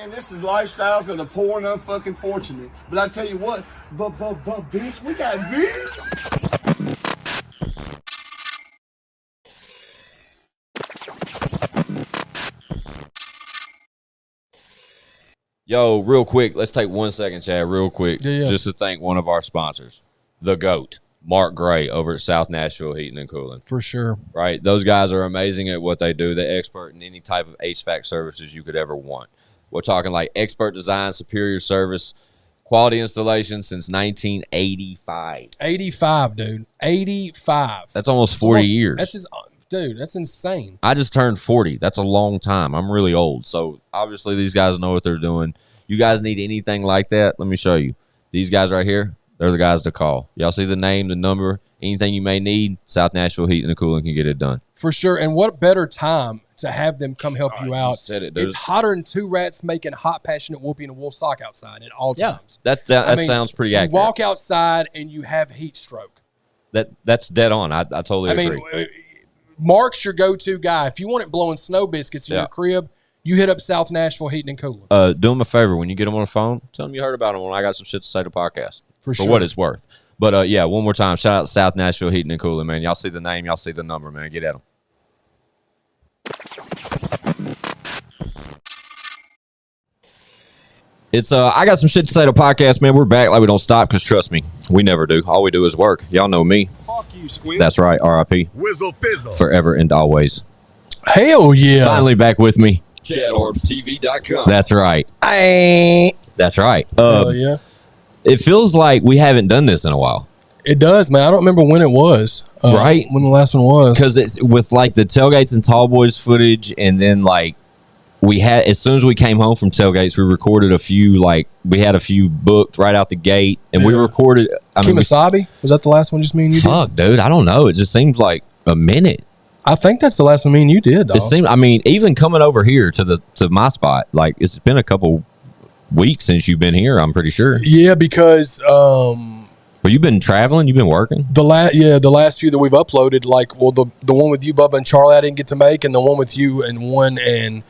man, this is lifestyles of the poor and unfucking fortunate. But I tell you what, but bitch, we got views. Yo, real quick, let's take 1 second, Chad, real quick, just to thank one of our sponsors, the GOAT, Mark Gray over at South Nashville Heating and Cooling. For sure. Right? Those guys are amazing at what they do. They're expert in any type of HVAC services you could ever want. We're talking like expert design, superior service, quality installation since 1985. 85, dude. 85. That's almost 40 years. That's just, dude, that's insane. I just turned 40. That's a long time. I'm really old. So obviously these guys know what they're doing. You guys need anything like that? Let me show you. These guys right here, they're the guys to call. Y'all see the name, the number, anything you may need, South Nashville Heating and Cooling can get it done. For sure. And what better time to have them come help you out. You said it, dude. It's hotter than two rats making hot, passionate whoopee in a wool sock outside at all times. That sounds pretty accurate. You walk outside and you have heat stroke. That's dead on. I totally agree. I mean, Mark's your go-to guy. If you want it blowing snow biscuits in your crib, you hit up South Nashville Heating and Cooling. Do them a favor. When you get them on the phone, tell them you heard about them when I got some shit to say to podcast. For sure. For what it's worth. But, yeah, one more time, shout out to South Nashville Heating and Cooling, man. Y'all see the name. Y'all see the number, man. Get at them. It's I got some shit to say to podcast, man. We're back like we don't stop because trust me, we never do. All we do is work. Y'all know me. Fuck you, Squints. That's right. R.I.P. Whizzle fizzle. Forever and always. Hell yeah. Finally back with me. ChadArmesTV.com. That's right. That's right. Hell yeah. It feels like we haven't done this in a while. It does, man. I don't remember when it was. Right? When the last one was. Because it's with like the tailgates and tall boys footage, and then like we had, as soon as we came home from tailgates, we recorded a few, like we had a few booked right out the gate, and we recorded. Kemosabe? Was that the last one just me and you did? Fuck, dude. I don't know. It just seems like a minute. I think that's the last one me and you did, dog. It seemed, I mean, even coming over here to my spot, like it's been a couple weeks since you've been here, I'm pretty sure. Yeah, because well, you've been traveling, you've been working. The last few that we've uploaded, like the one with you, Bubba, and Charlie, I didn't get to make, and the one with you and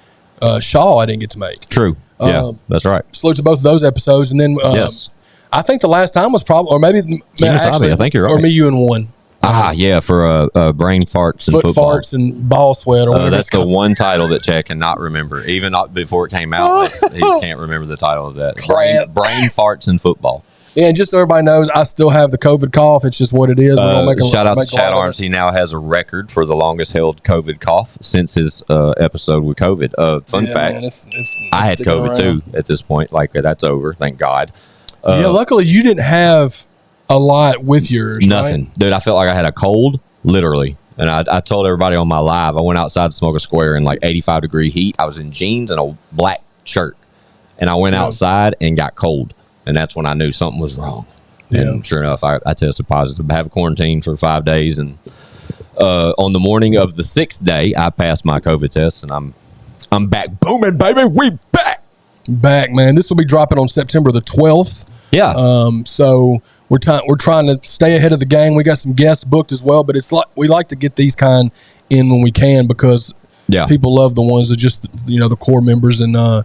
Shaw, I didn't get to make. True. Yeah, that's right. Salute to both of those episodes, and then yes, I think the last time was probably, or maybe actually, I think you're right, or me, you, and one. Yeah, for brain farts and foot football. farts and ball sweat, or whatever. That's the one title that Chad cannot remember. Even before it came out, he just can't remember the title of that. Brain farts and football. Yeah, and just so everybody knows, I still have the COVID cough. It's just what it is. Shout out to Chad Arms. He now has a record for the longest held COVID cough since his episode with COVID. Fun fact, man, it's I had COVID too at this point. Like, that's over, thank God. Yeah, luckily you didn't have a lot with yours. Nothing. Right? Dude, I felt like I had a cold, literally. And I told everybody on my live, I went outside to smoke a square in like 85-degree heat. I was in jeans and a black shirt. And I went outside and got cold. And that's when I knew something was wrong. And sure enough, I tested positive. I have quarantined for 5 days. And on the morning of the 6th day, I passed my COVID test. And I'm back booming, baby. We back. Back, man. This will be dropping on September the 12th. Yeah. So we're trying to stay ahead of the game. We got some guests booked as well, but it's like we like to get these kind in when we can because people love the ones that just the core members. And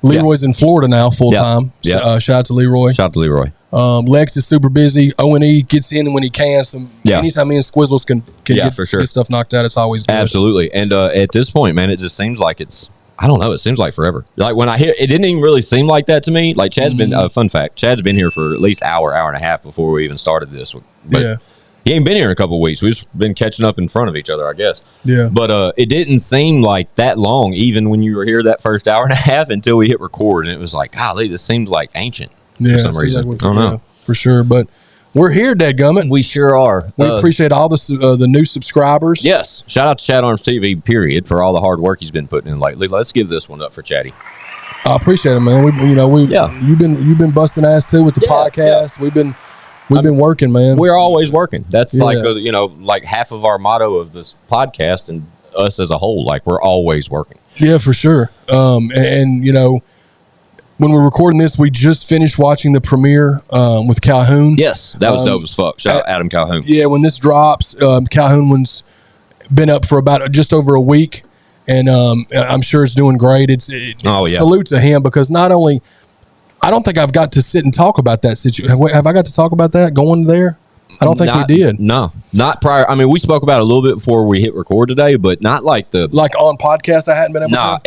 Leroy's in Florida now full time. Shout out to Leroy. Shout out to Leroy. Lex is super busy. O&E gets in when he can. Anytime me and Squizzles can get stuff knocked out, it's always good. Absolutely. And at this point, man, it just seems like it's. I don't know. It seems like forever. Like when I hear it, didn't even really seem like that to me. Like Chad's been. Fun fact: Chad's been here for at least hour and a half before we even started this. But he ain't been here in a couple of weeks. We've just been catching up in front of each other, I guess. Yeah. But it didn't seem like that long, even when you were here that first hour and a half, until we hit record, and it was like, golly, this seems like ancient for some reason. Like I don't know for sure, but. We're here, dadgummit. We sure are. We appreciate all the new subscribers. Yes. Shout out to ChadArmesTV, period, for all the hard work he's been putting in lately. Let's give this one up for Chatty. I appreciate it, man. You've been busting ass too with the podcast. We've been working, man. We're always working. That's like half of our motto of this podcast and us as a whole. Like, we're always working. Yeah, for sure. When we're recording this, we just finished watching the premiere with Calhoun. Yes, that was dope as fuck. Shout out Adam Calhoun. Yeah, when this drops, Calhoun one's been up for about just over a week, and I'm sure it's doing great. Salute to him, because not only, I don't think I've got to sit and talk about that situation. Have I got to talk about that going there? I don't think we did. No, not prior. I mean, we spoke about it a little bit before we hit record today, but not like on podcast. I hadn't been able to.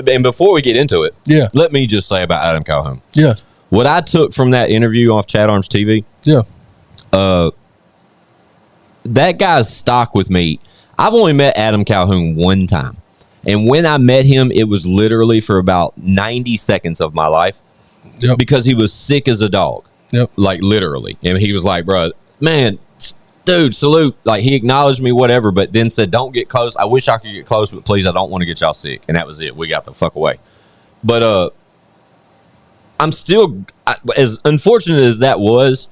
And before we get into it, let me just say about Adam Calhoun. Yeah, what I took from that interview off ChadArmesTV. Yeah, that guy's stock with me. I've only met Adam Calhoun one time, and when I met him, it was literally for about 90 seconds of my life, because he was sick as a dog. Yep. Like literally, and he was like, "Bro, man, dude, salute." Like, he acknowledged me, whatever, but then said, "Don't get close. I wish I could get close, but please, I don't want to get y'all sick." And that was it. We got the fuck away. But I'm still, as unfortunate as that was,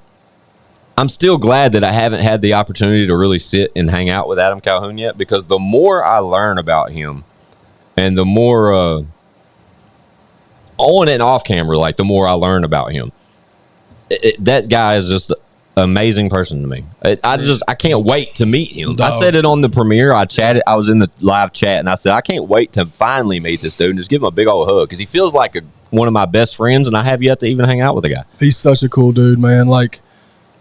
I'm still glad that I haven't had the opportunity to really sit and hang out with Adam Calhoun yet, because the more I learn about him, and the more on and off camera, like the more I learn about him, that guy is just an amazing person to me. I can't wait to meet him. I said it on the premiere. I was in the live chat, and I said, I can't wait to finally meet this dude and just give him a big old hug, because he feels like one of my best friends, and I have yet to even hang out with the guy. He's such a cool dude, man. Like,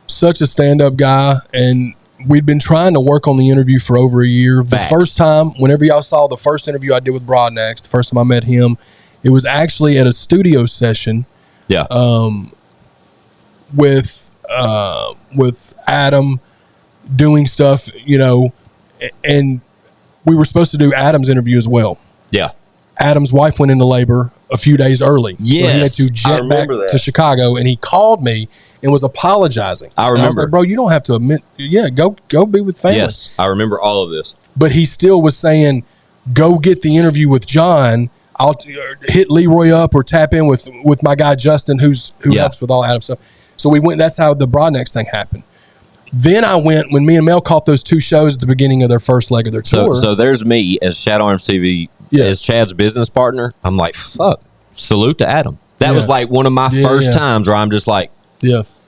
such a stand-up guy, and we'd been trying to work on the interview for over a year. Facts. The first time, whenever y'all saw the first interview I did with Broadnax, the first time I met him, it was actually at a studio session. Yeah. With Adam doing stuff, and we were supposed to do Adam's interview as well. Yeah. Adam's wife went into labor a few days early. Yes, so he had to jet back to Chicago, and he called me and was apologizing. I remember. And I was like, bro, you don't have to admit. Yeah, go be with family. Yes, I remember all of this. But he still was saying, go get the interview with John. I'll hit Leroy up or tap in with my guy Justin, who helps with all Adam's stuff. So we went. That's how the Broadnax thing happened. Then I went, when me and Mel caught those two shows at the beginning of their first leg of their tour. So there's me as ChadArmesTV, as Chad's business partner. I'm like, fuck, salute to Adam. That was like one of my first times where I'm just like,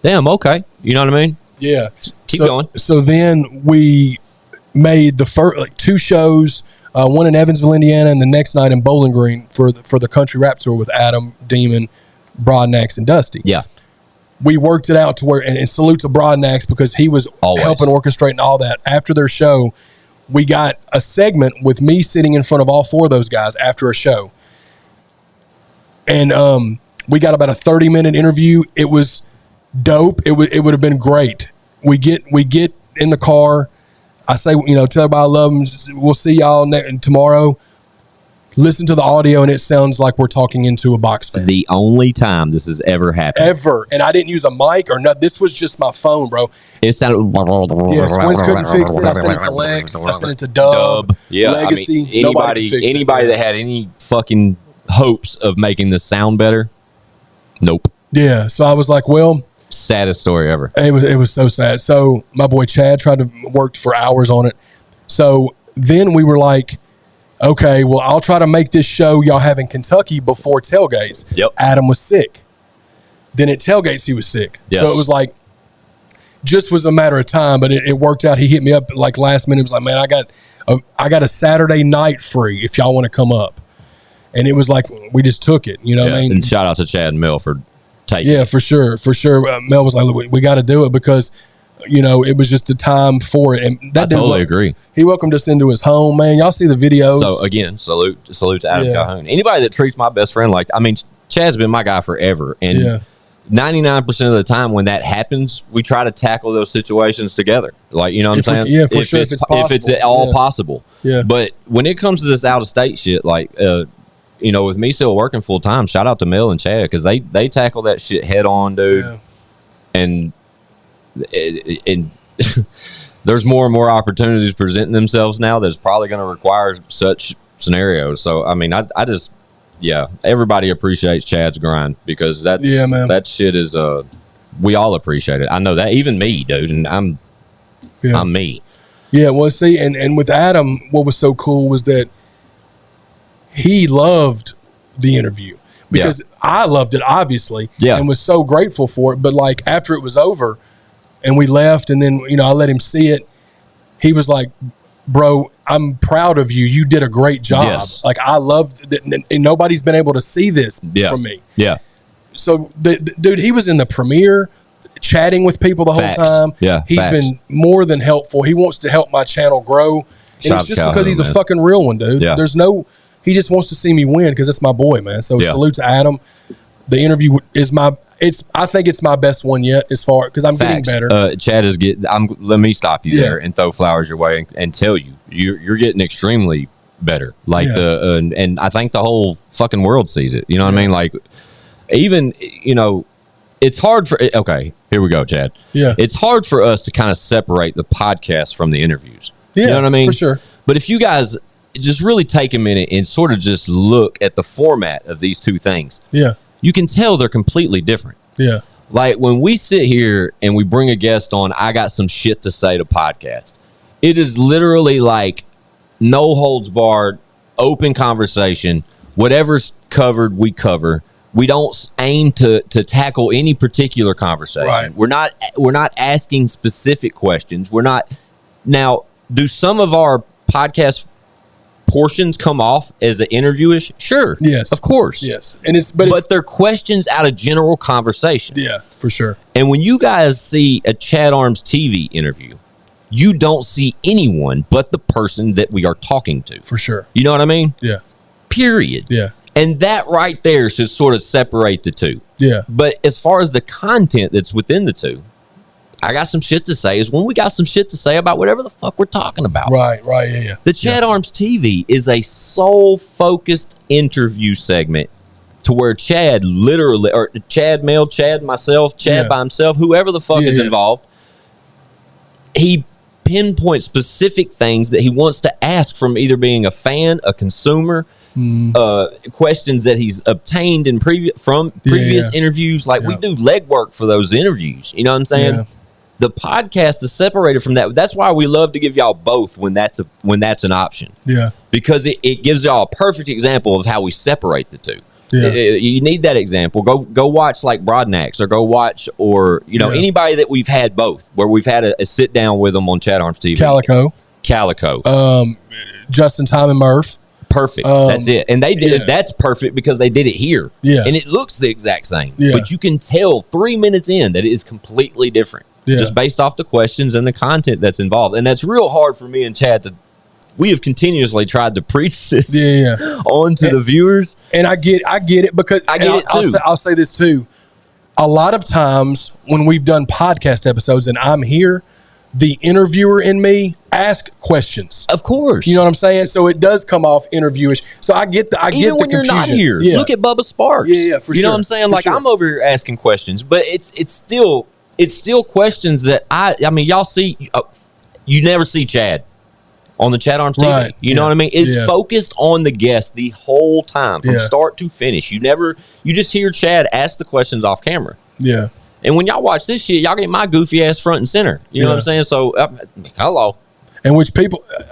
damn, okay. You know what I mean? Yeah. Keep going. So then we made the first two shows, one in Evansville, Indiana, and the next night in Bowling Green for the country rap tour with Adam, Demon, Broadnax, and Dusty. Yeah. We worked it out to where, and salute to Broadnax, because he was helping orchestrate and all that. After their show, we got a segment with me sitting in front of all four of those guys after a show. And we got about a 30-minute interview. It was dope. It would have been great. We get in the car. I say, tell everybody I love them. We'll see y'all tomorrow. Listen to the audio, and it sounds like we're talking into a box fan. The only time this has ever happened. Ever. And I didn't use a mic or nothing. This was just my phone, bro. It sounded... Yeah, Squints couldn't fix it. I sent it to Lex. I sent it to Dub. Yeah, Legacy. Anybody that had any fucking hopes of making this sound better, nope. Yeah, so I was like, well... Saddest story ever. It was so sad. So my boy Chad tried to work for hours on it. So then we were like, okay, well, I'll try to make this show y'all have in Kentucky before tailgates. Yep. Adam was sick. Then at tailgates, he was sick. Yes. So it was like, just was a matter of time, but it worked out. He hit me up like last minute. He was like, man, I got a Saturday night free if y'all want to come up. And it was like, we just took it. You know what I mean? And shout out to Chad and Mel for taking it. Yeah, for sure. Mel was like, look, we got to do it, because it was just the time for it. And that I totally agree. He welcomed us into his home, man. Y'all see the videos. So again, salute to Adam Calhoun. Anybody that treats my best friend Chad's been my guy forever. And 99% of the time when that happens, we try to tackle those situations together. Like, you know what I'm saying? Yeah, for sure. If it's possible. If it's at all possible. Yeah. But when it comes to this out of state shit, like, with me still working full time, shout out to Mel and Chad, because they tackle that shit head on, dude. Yeah. And there's more and more opportunities presenting themselves now that's probably going to require such scenarios. So I mean, I just everybody appreciates Chad's grind, because that shit is we all appreciate it. I know that, even me, dude, and I'm me. Yeah, well, see, and with Adam, what was so cool was that he loved the interview, because I loved it, obviously, and was so grateful for it. But like, after it was over and we left, and then I let him see it, he was like, bro, I'm proud of you. You did a great job. Yes. Like I loved that, and nobody's been able to see this from me. Yeah. So the dude, he was in the premiere, chatting with people the whole time. Yeah, he's been more than helpful. He wants to help my channel grow, and it's just because he's a fucking real one, dude. Yeah. He just wants to see me win because it's my boy, man. So salute to Adam. The interview is I think it's my best one yet, as far because I'm getting better. Chad is getting. Let me stop you there and throw flowers your way and tell you you're getting extremely better. Like and I think the whole fucking world sees it. You know what I mean? Like even it's hard for. Okay, here we go, Chad. Yeah, it's hard for us to kind of separate the podcast from the interviews. Yeah, you know what I mean? For sure. But if you guys just really take a minute and sort of just look at the format of these two things, you can tell they're completely different. Yeah. Like when we sit here and we bring a guest on, I got some shit to say to podcast. It is literally like no holds barred, open conversation. Whatever's covered, we cover. We don't aim to tackle any particular conversation. Right. We're not asking specific questions. We're not. Now, do some of our podcast portions come off as an interviewish? Sure. Yes. Of course. Yes. And but they're questions out of general conversation. Yeah, for sure. And when you guys see a ChadArmesTV interview, you don't see anyone but the person that we are talking to. For sure. You know what I mean? Yeah. Period. Yeah. And that right there should sort of separate the two. Yeah. But as far as the content that's within the two, I got some shit to say is when we got some shit to say about whatever the fuck we're talking about. Right, yeah. The ChadArmesTV is a sole-focused interview segment to where Chad literally, or Chad male, Chad myself, Chad by himself, whoever the fuck is involved, he pinpoints specific things that he wants to ask from either being a fan, a consumer, questions that he's obtained in previous interviews. Like we do legwork for those interviews. You know what I'm saying? Yeah. The podcast is separated from that. That's why we love to give y'all both when that's an option. Yeah. Because it gives y'all a perfect example of how we separate the two. Yeah. You need that example. Go watch like Broadnax or go watch anybody that we've had both, where we've had a sit down with them on ChadArmesTV. Calico. Justin, Tom, and Murph. Perfect. That's it. And they did it. That's perfect because they did it here. Yeah. And it looks the exact same. Yeah. But you can tell 3 minutes in that it is completely different. Yeah. Just based off the questions and the content that's involved. And that's real hard for me and Chad to. We have continuously tried to preach this on to the viewers. And I get it because I get it too. I'll say this too. A lot of times when we've done podcast episodes and I'm here, the interviewer in me asks questions. Of course. You know what I'm saying? So it does come off interviewish. So I get the Even when confusion. You're not here. Yeah. Look at Bubba Sparks. Yeah, for sure. You know what I'm saying? For Like sure. I'm over here asking questions, but it's still questions that I mean y'all see you never see Chad on the ChadArmesTV. Right. You know what I mean? It's focused on the guest the whole time from start to finish. You just hear Chad ask the questions off camera. Yeah. And when y'all watch this shit, y'all get my goofy ass front and center. You know what I'm saying? So, hello. And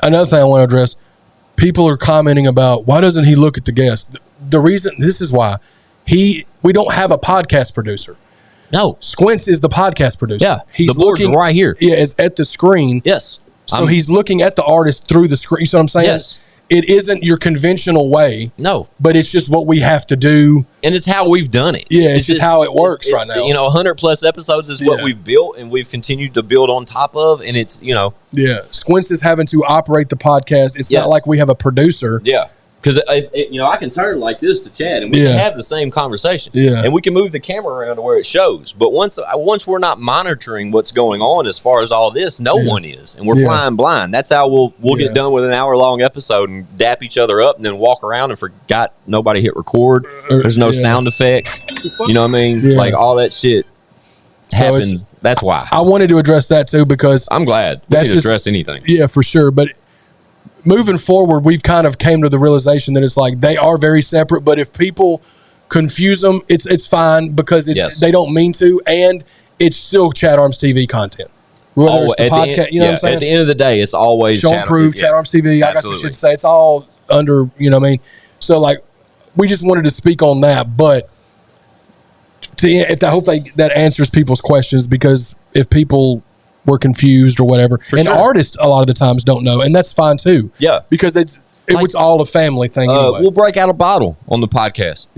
another thing I want to address, people are commenting about why doesn't he look at the guest? The reason, this is why we don't have a podcast producer. No. Squints is the podcast producer. Yeah. He's the board's looking right here. Yeah, it's at the screen. Yes. So he's looking at the artist through the screen. You see what I'm saying? Yes. It isn't your conventional way. No. But it's just what we have to do. And it's how we've done it. Yeah, it's just how it works right now. 100 plus episodes is what we've built and we've continued to build on top of. And it's, Yeah. Squints is having to operate the podcast. It's not like we have a producer. Yeah. Because I can turn like this to Chad and we can have the same conversation. Yeah. And we can move the camera around to where it shows. But once we're not monitoring what's going on as far as all this, no one is. And we're flying blind. That's how we'll get done with an hour-long episode and dap each other up and then walk around and forgot nobody hit record. There's no sound effects. You know what I mean? Yeah. Like all that shit happens. That's why. I wanted to address that too because I'm glad. We can address anything. Yeah, for sure. But moving forward, we've kind of came to the realization that it's like they are very separate, but if people confuse them, it's fine because they don't mean to, and it's still ChadArmesTV content. Whether it's the podcast, you know what I'm saying? At the end of the day, it's always Show and Prove, ChadArmesTV. I got some shit to say. It's all under, you know what I mean? So, like, we just wanted to speak on that, but hopefully that answers people's questions because if people we're confused or whatever. And sure. artists a lot of the times don't know, and that's fine too. Yeah. Because it was all a family thing anyway. We'll break out a bottle on the podcast.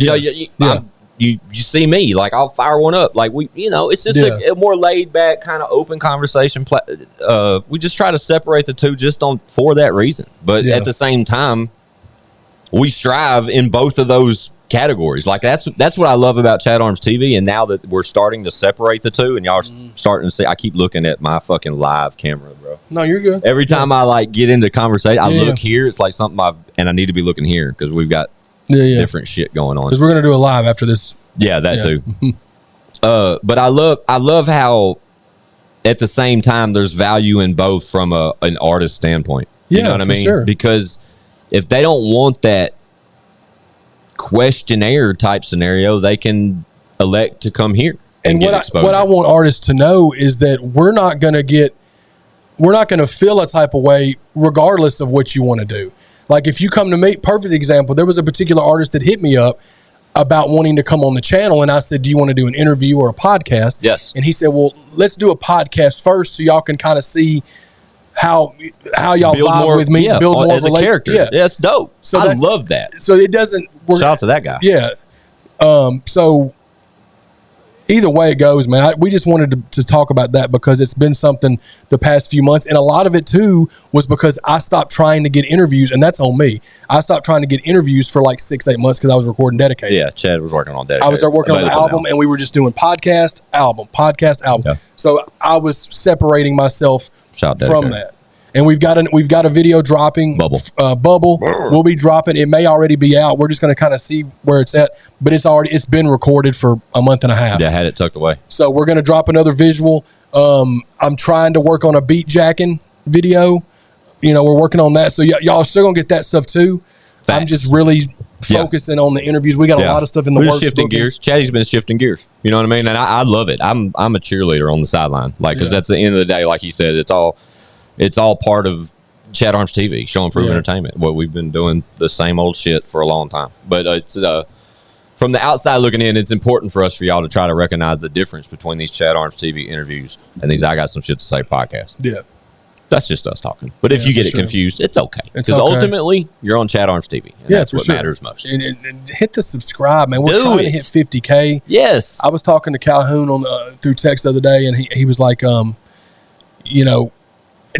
You see me, like I'll fire one up. Like it's just a more laid back kind of open conversation. We just try to separate the two just for that reason. But at the same time, we strive in both of those categories. Like that's what I love about ChadArmesTV. And now that we're starting to separate the two, and y'all are starting to see, I keep looking at my fucking live camera, bro. No, you're good. Every time I like get into conversation, I look here. It's like something and I need to be looking here because we've got different shit going on. Because we're gonna do a live after this. Yeah, that too. But I love how at the same time there's value in both from an artist standpoint. You know what I mean? Sure. Because if they don't want that questionnaire type scenario, they can elect to come here. And what I want artists to know is that we're not going to feel a type of way regardless of what you want to do. Like if you come to me, perfect example, there was a particular artist that hit me up about wanting to come on the channel, and I said, do you want to do an interview or a podcast? Yes. And he said, well, let's do a podcast first so y'all can kind of see how y'all vibe with me, build more as a character. Yeah, that's dope. So I love that. So it doesn't. Shout out to that guy. Yeah. So either way it goes, man, we just wanted to talk about that because it's been something the past few months, and a lot of it too was because I stopped trying to get interviews, and that's on me. I stopped trying to get interviews for like 6-8 months because I was recording Dedicated. Yeah, Chad was working on Dedicated. I was working on the album, and we were just doing podcast, album. Yeah. So I was separating myself from that. And we've got a video dropping. Bubble. We'll be dropping. It may already be out. We're just going to kind of see where it's at. But it's been recorded for a month and a half. Yeah, I had it tucked away. So we're going to drop another visual. I'm trying to work on a beat jacking video. We're working on that. So y'all are still going to get that stuff too. Facts. I'm just really focusing on the interviews. We got a lot of stuff in the works. Shifting gears. Chaddy's been shifting gears. You know what I mean? And I love it. I'm a cheerleader on the sideline. Like, because at the end of the day, like he said, it's all part of ChadArmesTV, Show and Prove Entertainment. What we've been doing the same old shit for a long time. But it's from the outside looking in, it's important for y'all to try to recognize the difference between these ChadArmesTV interviews and these I Got Some Shit to Say podcasts. Yeah. That's just us talking. But if you get it confused, it's okay. Because ultimately, you're on ChadArmesTV. And that's what matters most. And hit the subscribe, man. We're trying to hit 50K. Yes. I was talking to Calhoun through text the other day, and he was like,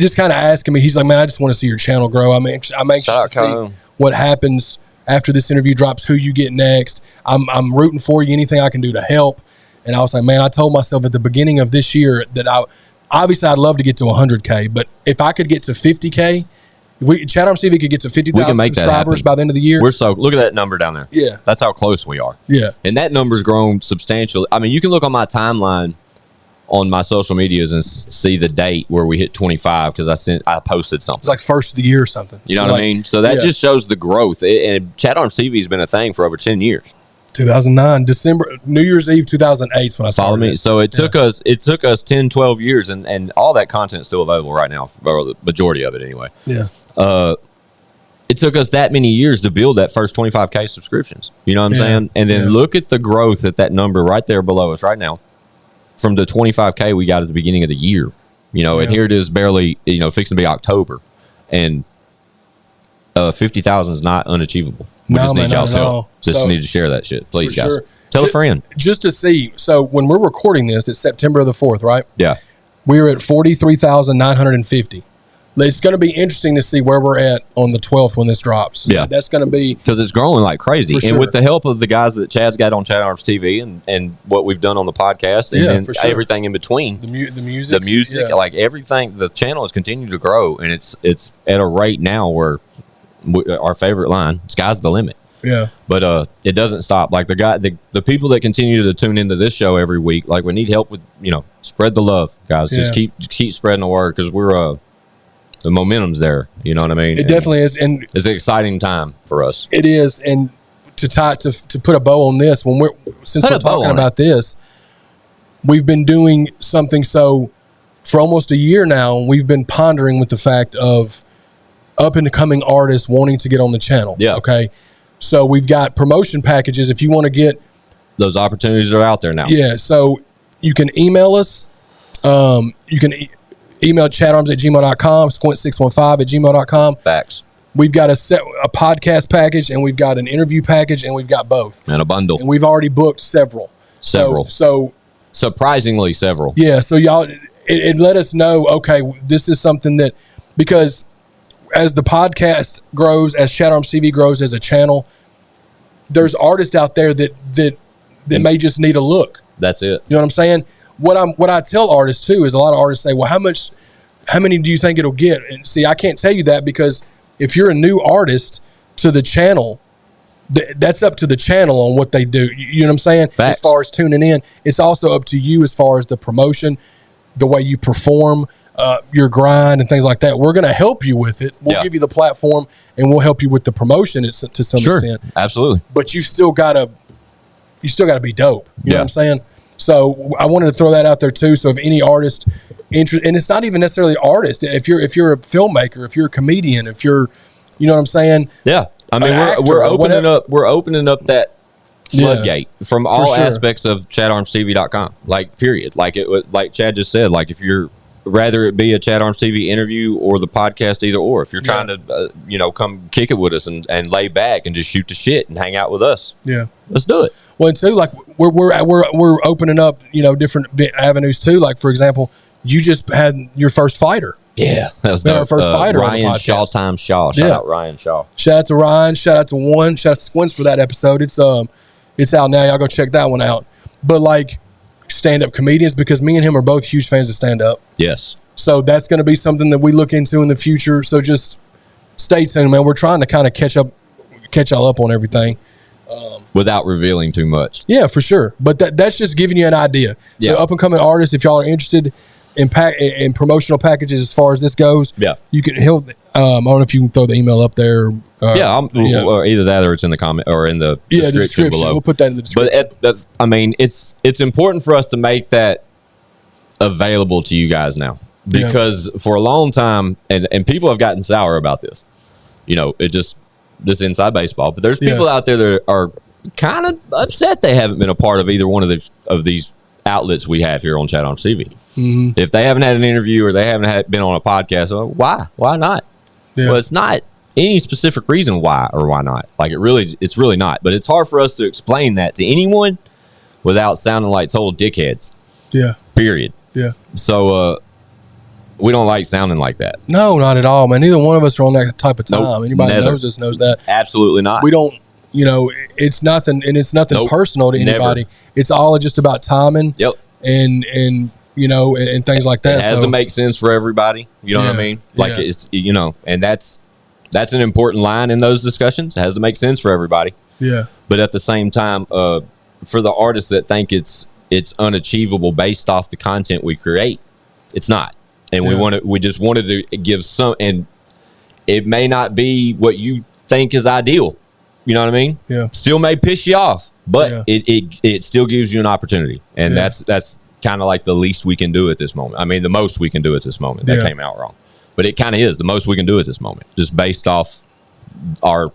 just kind of asking me, he's like, man, I just want to see your channel grow. I'm anxious to see what happens after this interview drops, who you get next. I'm rooting for you, anything I can do to help. And I was like, man, I told myself at the beginning of this year that obviously I'd love to get to 100K, but if I could get to 50K, if ChadArmesTV could get to 50,000 subscribers by the end of the year. Look at that number down there. Yeah. That's how close we are. Yeah. And that number's grown substantially. I mean, you can look on my timeline on my social medias and see the date where we hit 25 because I posted something. It's like first of the year or something. You know what I mean? So that just shows the growth. And ChadArmesTV has been a thing for over 10 years. 2009, December, New Year's Eve 2008 is when I started. Follow me. So it took us 10, 12 years, and all that content is still available right now, or the majority of it anyway. Yeah. It took us that many years to build that first 25K subscriptions. You know what I'm saying? And then look at the growth at that number right there below us right now. From the 25K we got at the beginning of the year, and here it is barely, fixing to be October, and 50,000 is not unachievable. We just need y'all's help. Just need to share that shit, please, guys. Sure. Tell a friend. Just to see. So when we're recording this, it's September the 4th, right? Yeah. We're at 43,950. It's going to be interesting to see where we're at on the 12th when this drops. Yeah. That's going to be... Because it's growing like crazy. And with the help of the guys that Chad's got on ChadArmesTV and what we've done on the podcast and everything in between. The music. Like everything, the channel has continued to grow, and it's at a rate now where our favorite line, sky's the limit. Yeah. But it doesn't stop. Like the people that continue to tune into this show every week, like we need help with, spread the love, guys. Just keep spreading the word because we're... the momentum's there, you know what I mean? It definitely is, and it's an exciting time for us. It is, and to put a bow on this, since we're talking about this, we've been doing something. So for almost a year now, we've been pondering with the fact of up and coming artists wanting to get on the channel. Yeah. Okay. So we've got promotion packages. If you want to get those opportunities are out there now. Yeah. So you can email us. You can email chadarms@gmail.com, squint615@gmail.com. Facts. We've got a podcast package, and we've got an interview package, and we've got both. And a bundle. And we've already booked several. So surprisingly several. Yeah, so y'all, it let us know, okay, this is something that, because as the podcast grows, as ChadArmesTV grows as a channel, there's artists out there that may just need a look. That's it. You know what I'm saying? What I tell artists too is, a lot of artists say, well, how many do you think it'll get? And see, I can't tell you that, because if you're a new artist to the channel, that's up to the channel on what they do. You know what I'm saying? Facts. As far as tuning in, it's also up to you as far as the promotion, the way you perform, your grind and things like that. We're going to help you with it. We'll give you the platform, and we'll help you with the promotion to some extent. Absolutely. But you still got to be dope. You know what I'm saying? So I wanted to throw that out there too. So if any artist interest, and it's not even necessarily artist. If you're a filmmaker, if you're a comedian, if you're, you know what I'm saying? Yeah. I mean, we're opening up that floodgate from all aspects of ChadArmesTV.com. Like, period. Like like Chad just said, like, if you're, rather it be a ChadArmesTV interview or the podcast, either or. If you're trying to, come kick it with us and lay back and just shoot the shit and hang out with us, let's do it. Well, and too, like, we're opening up, different avenues too. Like, for example, you just had your first fighter. Yeah, that was our first fighter. Ryan Shaw times Shaw. Shout out Ryan Shaw. Shout out to Ryan. Shout out to One. Shout out to Squints for that episode. It's out now. Y'all go check that one out. But like, stand-up comedians, because me and him are both huge fans of stand-up. Yes. So that's going to be something that we look into in the future. So just stay tuned, man. We're trying to kind of catch y'all up on everything. Without revealing too much. Yeah, for sure. But that's just giving you an idea. So up-and-coming artists, if y'all are interested in promotional packages as far as this goes, you can I don't know if you can throw the email up there. Or either that, or it's in the comment or in the description below. We'll put that in the description. But I mean, it's important for us to make that available to you guys now, because for a long time, and people have gotten sour about this. It just this inside baseball. But there's people out there that are kind of upset they haven't been a part of either one of these outlets we have here on ChadArmesTV. Mm-hmm. If they haven't had an interview or they haven't been on a podcast, why not? Well, it's not any specific reason why or why not. Like, it's really not. But it's hard for us to explain that to anyone without sounding like total dickheads. Yeah. Period. Yeah. So we don't like sounding like that. No, not at all, man. Neither one of us are on that type of time. Nope, Anybody that knows us knows that. Absolutely not. We don't. It's nothing, and it's nothing personal to anybody. Never. It's all just about timing. Yep. And and things like that. It has to make sense for everybody. You know what I mean? Like, it's and that's an important line in those discussions. It has to make sense for everybody. Yeah. But at the same time, for the artists that think it's unachievable based off the content we create, it's not. And we just wanted to give some, and it may not be what you think is ideal. You know what I mean? Yeah. Still may piss you off, but it still gives you an opportunity. And that's kind of like the least we can do at this moment. I mean, the most we can do at this moment. That came out wrong. But it kind of is the most we can do at this moment, just based off our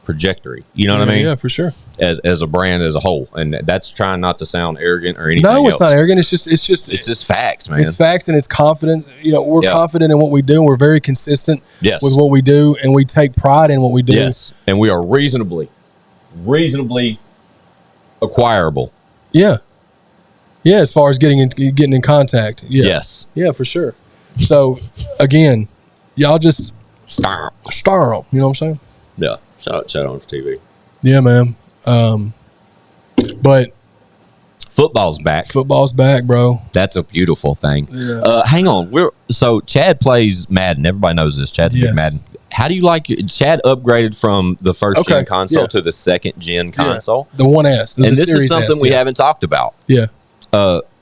trajectory. You know what I mean? Yeah, for sure. As a brand as a whole. And that's trying not to sound arrogant or anything No, it's else. not arrogant. It's just facts, man. It's facts, and it's confident. We're confident in what we do. We're very consistent with what we do, and we take pride in what we do. Yes. And we are reasonably acquirable. Yeah. Yeah, as far as getting in contact. Yeah. Yes. Yeah, for sure. So, again, y'all just star them. You know what I'm saying? Yeah. Shout out ChadArmesTV. Yeah, man. But football's back. Football's back, bro. That's a beautiful thing. Yeah. Hang on. So Chad plays Madden. Everybody knows this. Chad's a big Madden. How do you like Chad upgraded from the first gen console to the second gen console? The 1S. And this is something we haven't talked about. Yeah.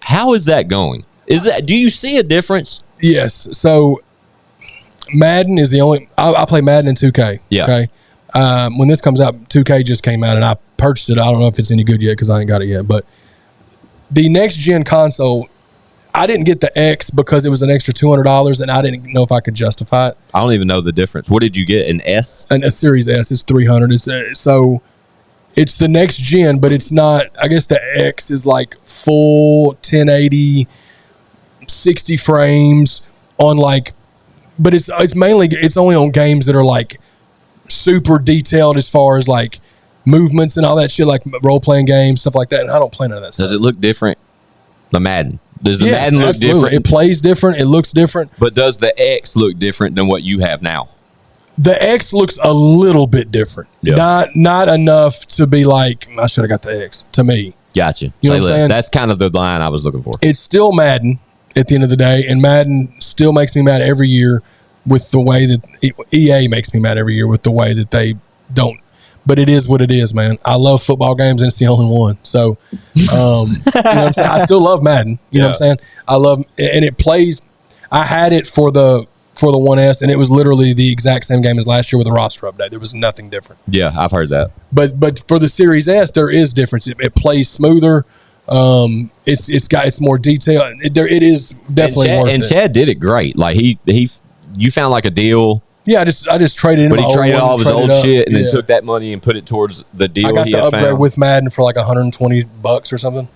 How is that going? Do you see a difference? Yes. So Madden is the only I play Madden in 2K. Yeah. Okay. When this comes out, 2K just came out and I purchased it. I don't know if it's any good yet because I ain't got it yet. But the next gen console, I didn't get the X because it was an extra $200 and I didn't know if I could justify it. I don't even know the difference. What did you get? An S? A Series S. It's $300. So it's the next gen, but it's not. I guess the X is like full 1080, 60 frames. on like, but it's only on games that are like super detailed as far as like movements and all that shit, like role playing games, stuff like that. And I don't play none of that stuff. Does it look different? The Madden. Does the Yes, Madden look absolutely. different? It plays different. It looks different. But does the X look different than what you have now? The X looks a little bit different. Yeah. Not enough to be like, I should have got the X to me. Gotcha. You know Say what I'm less. saying? That's kind of the line I was looking for. It's still Madden at the end of the day, and Madden still makes me mad every year with the way that EA makes me mad every year with the way that they don't. But it is what it is, man. I love football games, and it's the only one. So, you know what I'm saying? I still love Madden. You know what I'm saying? I love, and it plays. I had it for the 1S, and it was literally the exact same game as last year with a roster update. There was nothing different. Yeah, I've heard that. But for the Series S, there is difference. It plays smoother. It's more detailed. It is definitely worth it. And Chad did it great. Like you found like a deal. Yeah, I just traded in. But my he traded old all of his traded old up. shit and then took that money and put it towards the deal. I got he the had upgrade found. with Madden for like $120 or something.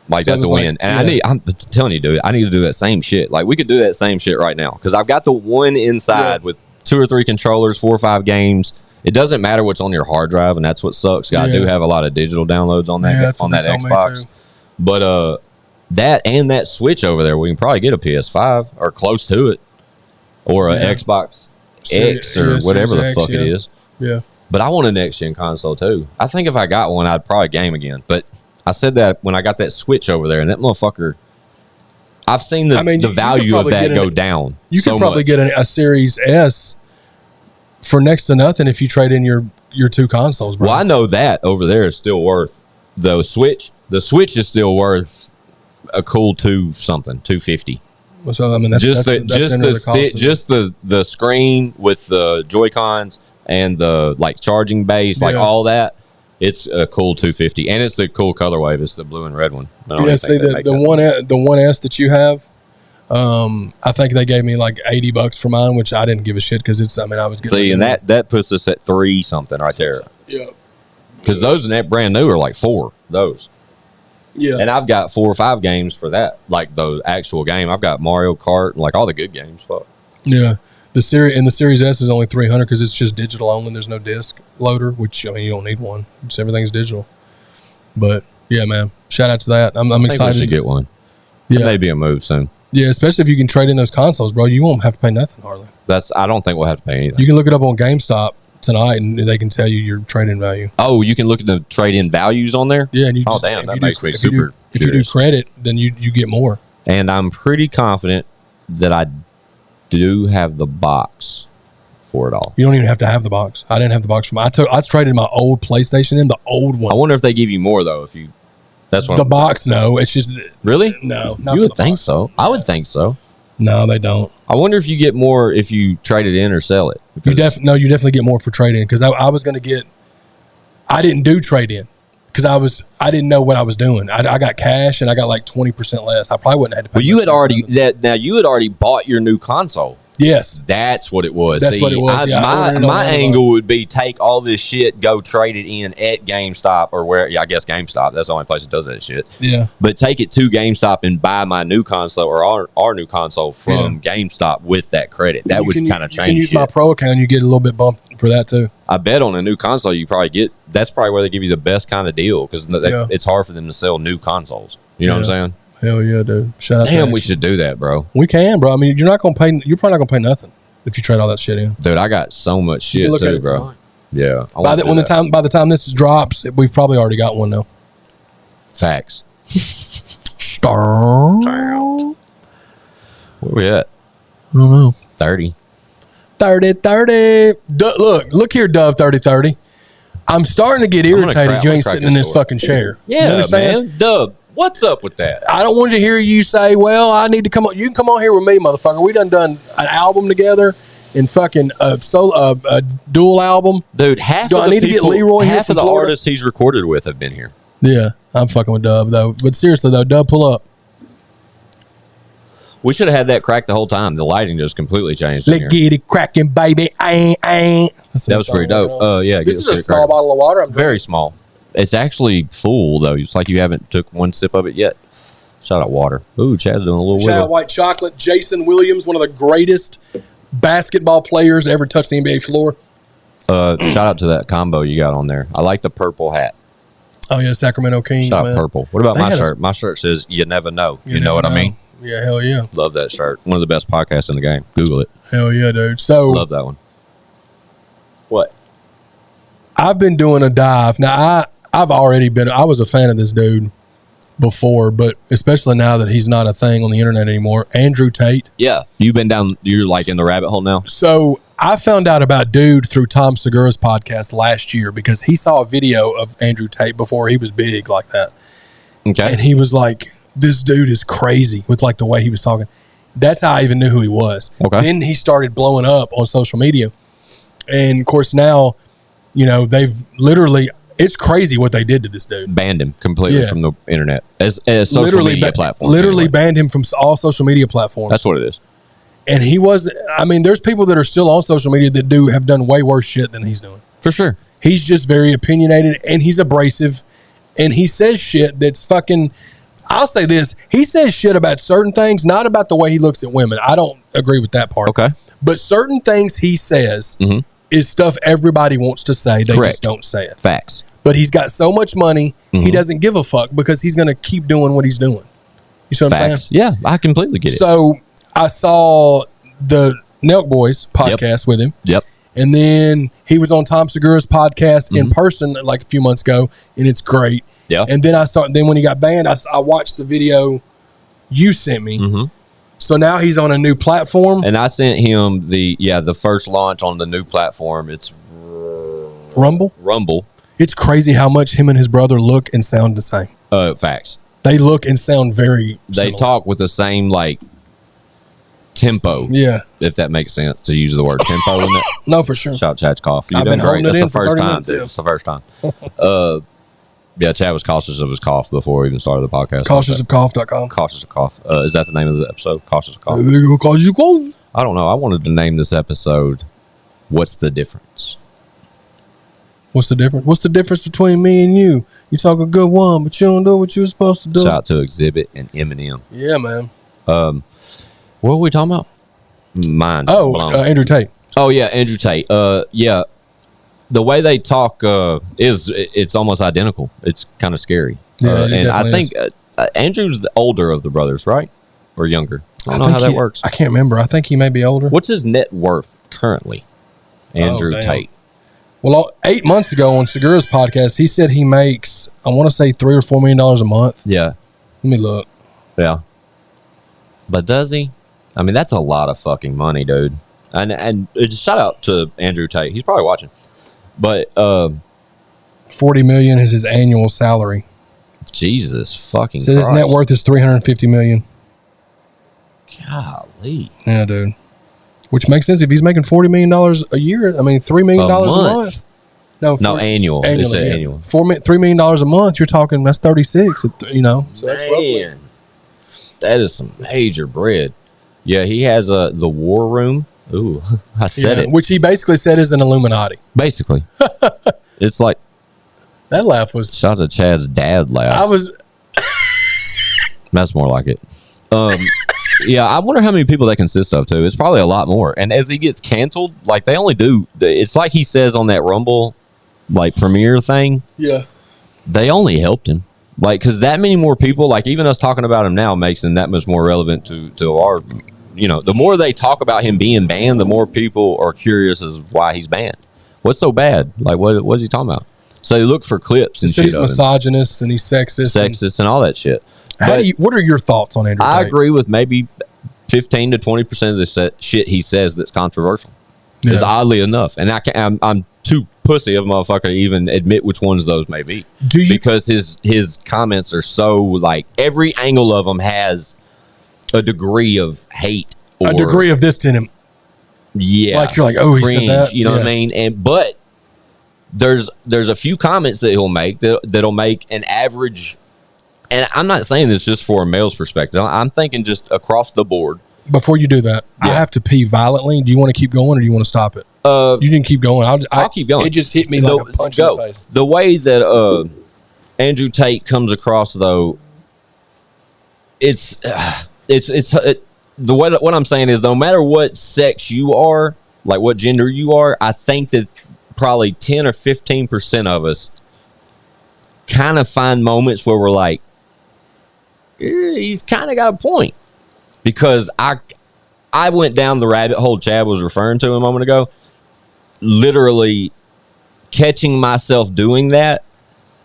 Like So that's it a was win. like, And I'm telling you, dude, I need to do that same shit. Like we could do that same shit right now because I've got the one inside with 2 or 3 controllers, 4 or 5 games. It doesn't matter what's on your hard drive, and that's what sucks. I do have a lot of digital downloads on that Xbox. But that and that Switch over there, we can probably get a PS5 or close to it, or an Xbox X or whatever the fuck it is. Yeah. But I want a next gen console too. I think if I got one, I'd probably game again. But I said that when I got that Switch over there, and that motherfucker, I've seen the value of that go down. You could probably get a Series S for next to nothing if you trade in your 2 consoles, bro. Well, I know that over there is still worth the Switch. The Switch is still worth a cool $250. So I mean, that's the screen with the Joy-Cons and the like charging base, like all that. It's a cool $250, and it's the cool colorway. It's the blue and red one. Yeah, see the 1S that you have. I think they gave me like $80 for mine, which I didn't give a shit because it's. I mean, I was getting. See, and that puts us at 3 something right there. Yeah. Because those in that brand new are like 4 those. Yeah. And I've got 4 or 5 games for that, like the actual game. I've got Mario Kart and like all the good games. Fuck. Yeah. The Series S is only $300 because it's just digital only. There's no disc loader, which I mean you don't need one. Just everything's digital. But yeah, man, shout out to that. I'm excited. I should get one. Yeah, it may be a move soon. Yeah, especially if you can trade in those consoles, bro. You won't have to pay nothing hardly. I don't think we'll have to pay anything. You can look it up on GameStop tonight, and they can tell you your trade-in value. Oh, you can look at the trade-in values on there? Yeah, and you damn, that makes me super If you do credit, then you get more. And I'm pretty confident that I do have the box for it all. You don't even have to have the box. I didn't have the box from. I traded my old PlayStation in, the old one. I wonder if they give you more though. If you, that's what the box. No, it's just really no. You would think so. I would think so. No, they don't. I wonder if you get more if you trade it in or sell it. You definitely get more for trade in because I was going to get. I didn't do trade in because I didn't know what I was doing. I got cash and I got like 20% less. I probably wouldn't have had to pay. Well, you had already bought your new console. Yes, that's what it was. That's what it was. My angle would be take all this shit, go trade it in at GameStop or where. Yeah, I guess GameStop. That's the only place that does that shit. Yeah, but take it to GameStop and buy my new console or our new console from GameStop with that credit. That would kind of change. You can use my pro account. You get a little bit bump for that too. I bet on a new console you probably get. That's probably where they give you the best kind of deal because it's hard for them to sell new consoles. You know what I'm saying? Hell yeah, dude! Shout out. Damn, we should do that, bro. We can, bro. I mean, you're not gonna pay. You're probably not gonna pay nothing if you trade all that shit in. Dude, I got so much shit too, bro. Tonight. Yeah. By the time this drops, we've probably already got one now. Facts. Star. Where we at? I don't know. 30. Look here, Dove 30. I'm starting to get irritated. You ain't sitting in this fucking chair. Yeah, man. Dub, what's up with that? I don't want to hear you say, well, I need to come on. You can come on here with me, motherfucker. We done an album together and fucking a dual album. Dude, half of the artists he's recorded with have been here. Yeah, I'm fucking with Dub, though. But seriously, though, Dub, pull up. We should have had that cracked the whole time. The lighting just completely changed. Let's get it cracking, baby. That was pretty dope. Yeah, this is a small bottle of water. Very small. It's actually full though. It's like you haven't took one sip of it yet. Shout out water. Ooh, Chad's doing a little Shout out wiggle. white chocolate. Jason Williams, one of the greatest basketball players to ever touch the NBA floor. Shout out to that combo you got on there. I like the purple hat. Oh yeah, Sacramento Kings. Shout out man. purple. What about They my had shirt? My shirt says "You never know." You know never what I mean? Yeah, hell yeah. Love that shirt. One of the best podcasts in the game. Google it. Hell yeah, dude. So Love that one. What? I've been doing a dive. Now I was a fan of this dude before, but especially now that he's not a thing on the internet anymore. Andrew Tate. Yeah, you've been down. You're like in the rabbit hole now. So I found out about dude through Tom Segura's podcast last year because he saw a video of Andrew Tate before he was big like that. Okay. And he was like, this dude is crazy with like the way he was talking. That's how I even knew who he was. Okay. Then he started blowing up on social media. And of course now, they've literally, it's crazy what they did to this dude. Banned him completely from the internet as social Literally media platforms. Literally anyway. banned him from all social media platforms. That's what it is. And there's people that are still on social media that have done way worse shit than he's doing. For sure. He's just very opinionated and he's abrasive and he says shit that's fucking, I'll say this, he says shit about certain things, not about the way he looks at women. I don't agree with that part. Okay. But certain things he says is stuff everybody wants to say. They Correct. just don't say it. Facts. But he's got so much money, he doesn't give a fuck because he's going to keep doing what he's doing. You see what I'm Facts. saying? Yeah, I completely get it. So I saw the Nelk Boys podcast with him. Yep. And then he was on Tom Segura's podcast in person like a few months ago, and it's great. Yeah. And then when he got banned, I watched the video you sent me. So now he's on a new platform. And I sent him the first launch on the new platform. It's Rumble. It's crazy how much him and his brother look and sound the same. Facts. They look and sound very They similar. talk with the same like tempo. Yeah. If that makes sense to use the word tempo in it. No, for sure. Shout out Chad's cough. You're I've doing been great. holding it That's in the for first 30 time, minutes, dude. yeah. It's the first time. Yeah, Chad was cautious of his cough before we even started the podcast. Cautiousofcough.com. Cautious of cough. Is that the name of the episode? Cautious of cough. I don't know. I wanted to name this episode "What's the Difference?" What's the difference? What's the difference between me and you? You talk a good one, but you don't do what you're supposed to do. Shout out to Exhibit and Eminem. Yeah, man. What were we talking about? Mind blown. Andrew Tate. Oh yeah, Andrew Tate. Yeah, the way they talk it's almost identical. It's kind of scary. Yeah, it and I definitely think Andrew's the older of the brothers, right, or younger? I don't know how that works. I can't remember. I think he may be older. What's his net worth currently? Andrew damn. Tate. Well, 8 months ago on Segura's podcast, he said he makes, I want to say $3 or $4 million a month. Yeah. Let me look. Yeah. But does he? I mean, that's a lot of fucking money, dude. And shout out to Andrew Tate. He's probably watching. But $40 million is his annual salary. Jesus fucking So his Christ. net worth is $350 million. Golly. Yeah, dude. Which makes sense if he's making $40 million a year. I mean, $3 million a month. No, annual. They Annually, said yeah. annual. $3 million a month. You're talking that's 36. So that's roughly. Man, that is some major bread. Yeah, he has the War Room. Ooh, I said it. Which he basically said is an Illuminati. Basically, it's like That laugh was. shout out to Chad's dad laugh. I was. That's more like it. Yeah, I wonder how many people that consists of too. It's probably a lot more. And as he gets canceled, like they only do. It's like he says on that Rumble, like premiere thing. Yeah. They only helped him, like because that many more people, like even us talking about him now, makes him that much more relevant to our. The more they talk about him being banned, the more people are curious as why he's banned. What's so bad? Like what is he talking about? So they look for clips and He said shit. he's of him. misogynist and he's sexist. And all that shit. What are your thoughts on Andrew I Tate? agree with maybe 15 to 20% of the shit he says that's controversial. Yeah. Is oddly enough, and I'm too pussy of a motherfucker to even admit which ones those may be. Because his comments are so like every angle of them has a degree of hate, or a degree of this in him. Yeah, like you're like, oh, he said that. You know what I mean? But there's a few comments that he'll make that'll make an average. And I'm not saying this just for a male's perspective. I'm thinking just across the board. Before you do that, I have to pee violently. Do you want to keep going or do you want to stop it? You can keep going. I'll keep going. It just hit me like a punch in the face. The way that Andrew Tate comes across, though, the way that what I'm saying is no matter what sex you are, like what gender you are, I think that probably 10 or 15% of us kind of find moments where we're like, he's kind of got a point. Because I went down the rabbit hole Chad was referring to a moment ago, literally catching myself doing that,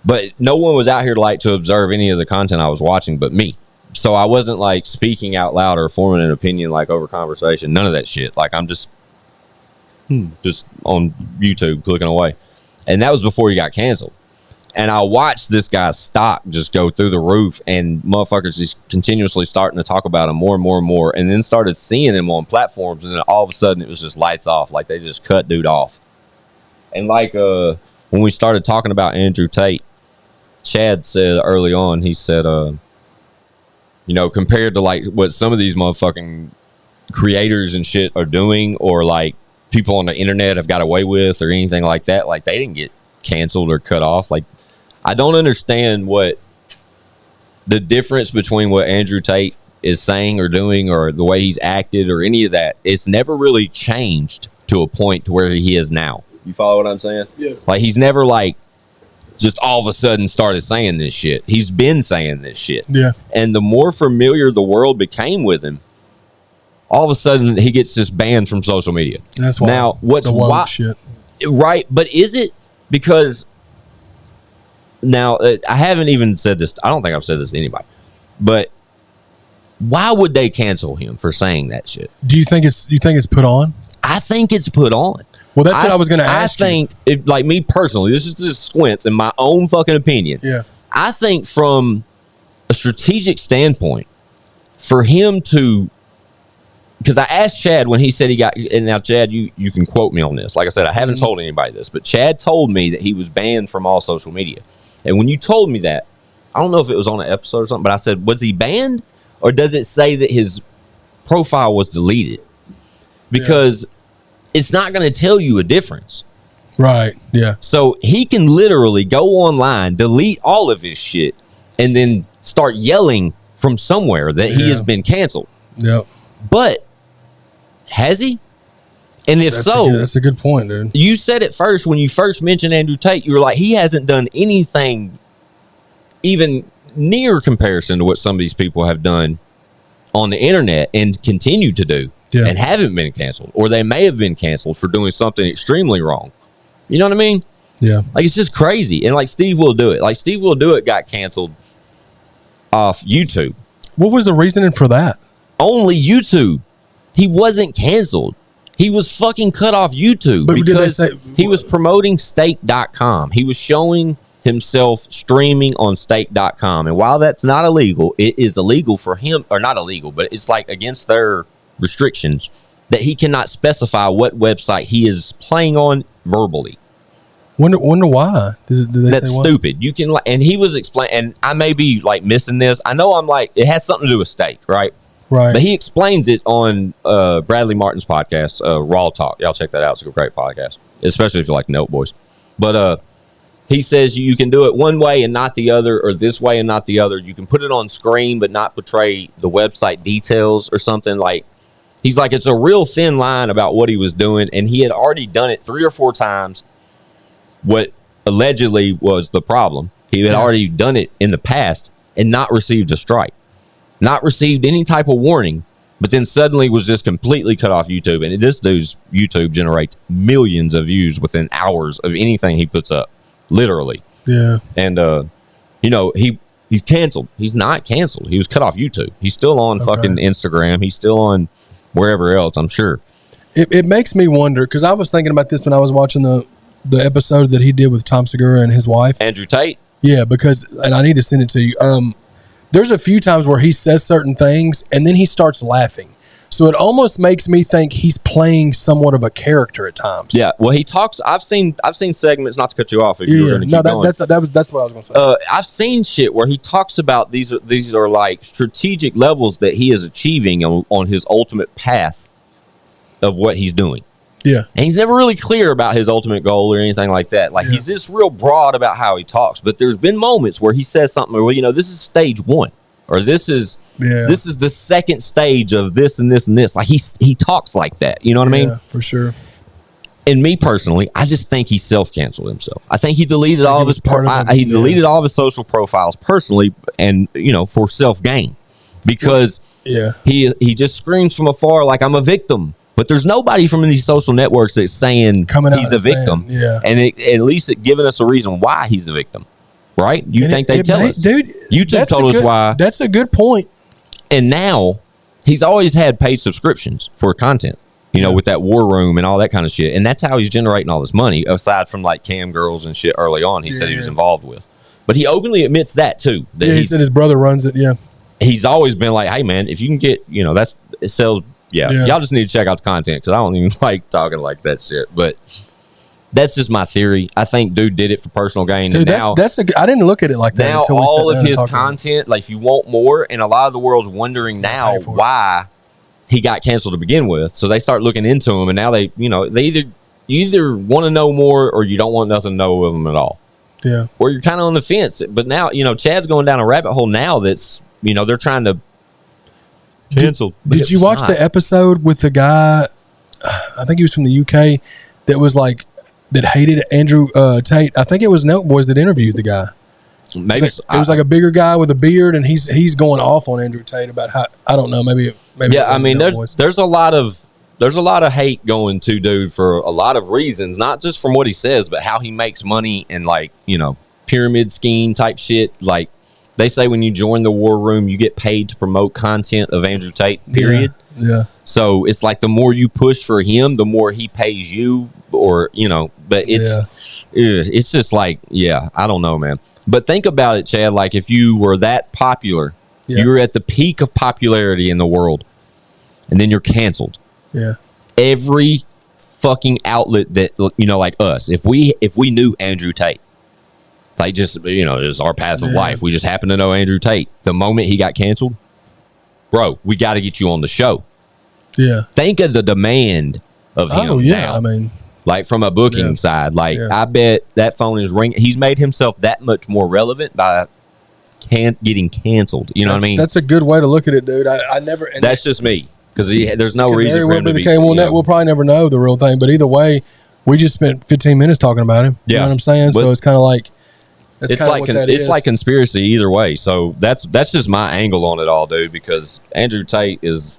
but no one was out here to observe any of the content I was watching but me. So I wasn't like speaking out loud or forming an opinion like over conversation. None of that shit. Like I'm just on YouTube clicking away. And that was before he got canceled. And I watched this guy's stock just go through the roof, and motherfuckers just continuously starting to talk about him more and more and more, and then started seeing him on platforms, and then all of a sudden it was just lights off. Like they just cut dude off. And like when we started talking about Andrew Tate, Chad said early on, he said, compared to like what some of these motherfucking creators and shit are doing, or like people on the internet have got away with, or anything like that, like they didn't get canceled or cut off. Like I don't understand what the difference between what Andrew Tate is saying or doing, or the way he's acted, or any of that. It's never really changed to a point to where he is now. You follow what I'm saying? Yeah. Like he's never like just all of a sudden started saying this shit. He's been saying this shit. Yeah. And the more familiar the world became with him, all of a sudden he gets just banned from social media. That's why. Now, what's woke shit. Right, but is it because now I haven't even said this. I don't think I've said this to anybody. But why would they cancel him for saying that shit? Do you think it's put on? I think it's put on. Well, that's what I was going to ask you. I think, like me personally, this is just Squints in my own fucking opinion. Yeah. I think from a strategic standpoint, for him to, because I asked Chad when he said he got, and now Chad, you can quote me on this. Like I said, I haven't told anybody this, but Chad told me that he was banned from all social media. And when you told me that, I don't know if it was on an episode or something, but I said, was he banned, or does it say that his profile was deleted? Because it's not going to tell you a difference. Right, yeah. So he can literally go online, delete all of his shit, and then start yelling from somewhere that he has been canceled. Yep. But has he? And if that's a good point, dude. You said it first when you first mentioned Andrew Tate. You were like, he hasn't done anything even near comparison to what some of these people have done on the internet and continue to do, and haven't been canceled, or they may have been canceled for doing something extremely wrong. You know what I mean? Yeah. Like, it's just crazy. And like Steve Will Do It. Like Steve Will Do It got canceled off YouTube. What was the reasoning for that? Only YouTube. He wasn't canceled. He was fucking cut off YouTube because he was promoting stake.com. He was showing himself streaming on stake.com. And while that's not illegal, it is illegal for him, or not illegal, but it's like against their restrictions that he cannot specify what website he is playing on verbally. Wonder why. That's stupid. You can, and he was explaining, and I may be like missing this. I know I'm like, it has something to do with stake, right? Right. But he explains it on Bradley Martin's podcast, Raw Talk. Y'all check that out. It's a great podcast, especially if you like Note Boys. But he says you can do it one way and not the other, or this way and not the other. You can put it on screen but not portray the website details or something. Like, he's like, it's a real thin line about what he was doing, and he had already done it 3 or 4 times. What allegedly was the problem. He had already done it in the past and not received a strike. Not received any type of warning, but then suddenly was just completely cut off YouTube. And this dude's YouTube generates millions of views within hours of anything he puts up, literally. Yeah. And he's canceled. He's not canceled. He was cut off YouTube. He's still on fucking Instagram. He's still on wherever else, I'm sure. It makes me wonder, because I was thinking about this when I was watching the episode that he did with Tom Segura and his wife, Andrew Tate. Yeah, because, and I need to send it to you. There's a few times where he says certain things and then he starts laughing. So it almost makes me think he's playing somewhat of a character at times. Yeah, well, he talks. I've seen segments. Not to cut you off. If that's what I was going to say. I've seen shit where he talks about these are like strategic levels that he is achieving on his ultimate path of what he's doing. Yeah, and he's never really clear about his ultimate goal or anything like that. Like, he's just real broad about how he talks. But there's been moments where he says something, well, this is stage 1. or this is the second stage of this and this and this. Like he talks like that. You know what I mean? For sure. And me personally, I just think he self-canceled himself. I think he deleted all of his deleted all of his social profiles personally, and for self-gain, because he just screams from afar like I'm a victim. But there's nobody from these social networks that's saying he's a victim, and at least giving us a reason why he's a victim, right? You think they tell us, dude? YouTube told us why. That's a good point. And now he's always had paid subscriptions for content. With that war room and all that kind of shit. And that's how he's generating all this money, aside from like cam girls and shit early on he said he was involved with. But he openly admits that too. That he said his brother runs it, He's always been like, hey man, if you can get, it sells, y'all just need to check out the content, because I don't even like talking like that shit. But that's just my theory. I think dude did it for personal gain. Dude, and now, I didn't look at it like that. Now until all of his content, like if you want more, and a lot of the world's wondering now why he got canceled to begin with, so they start looking into him, and now they either want to know more, or you don't want nothing to know of him at all. Yeah. Or you're kind of on the fence. But now, Chad's going down a rabbit hole now that's, they're trying to cancel. Did you watch the episode with the guy, I think he was from the UK, that was like, that hated Andrew Tate? I think it was Nelk Boys that interviewed the guy. Maybe it was like a bigger guy with a beard, and he's going off on Andrew Tate about how, I don't know, maybe. Yeah, I mean, there's a lot of hate going to dude for a lot of reasons, not just from what he says, but how he makes money and like pyramid scheme type shit. Like they say, when you join the war room, you get paid to promote content of Andrew Tate. Period. Yeah. So it's like the more you push for him, the more he pays you, or But it's just like, I don't know, man. But think about it, Chad. Like if you were that popular, you were at the peak of popularity in the world, and then you're canceled. Yeah. Every fucking outlet that like us, if we knew Andrew Tate, like just it's our path of life. We just happen to know Andrew Tate. The moment he got canceled, bro, we got to get you on the show. Yeah. Think of the demand of him. Oh yeah. Now. I mean, like from a booking side, like I bet that phone is ringing. He's made himself that much more relevant by getting canceled. You know what I mean? That's a good way to look at it, dude. I never. That's just me, because there's no reason for him to be. We'll probably never know the real thing, but either way, we just spent 15 minutes talking about him. You know what I'm saying? So it's kind of like. It's like conspiracy either way. So that's just my angle on it all, dude. Because Andrew Tate is,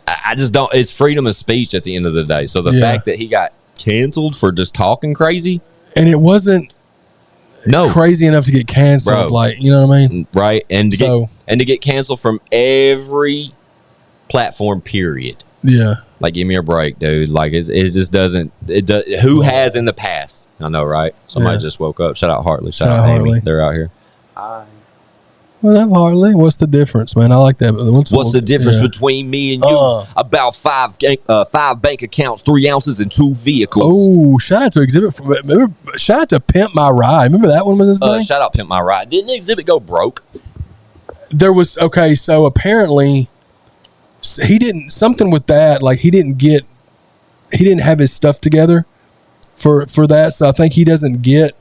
I just don't. It's freedom of speech at the end of the day. So the fact that he got canceled for just talking crazy, and it wasn't crazy enough to get canceled, bro. Like, you know what I mean, right? And to get canceled from every platform, period. Yeah, like give me a break, dude. Like it just doesn't. Who has in the past? I know, right? Somebody just woke up. Shout out Hartley. Shout out Amy. Hartley. They're out here. What up, Hartley? What's the difference, man? I like that. What's the difference between me and you? About five bank accounts, 3 ounces, and 2 vehicles. Oh, shout out to Exhibit. Shout out to Pimp My Ride. Remember that one was his thing? Shout out Pimp My Ride. Didn't Exhibit go broke? There was so apparently he didn't something with that. Like he didn't have his stuff together for that. So I think he doesn't get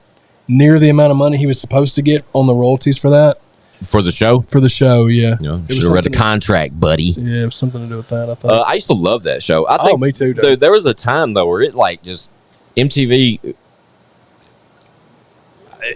near the amount of money he was supposed to get on the royalties for that. For the show? For the show, yeah. Should have read the contract, buddy. Yeah, it was something to do with that, I thought. I used to love that show. I think, me too, dude. There was a time, though, where it, like, just MTV...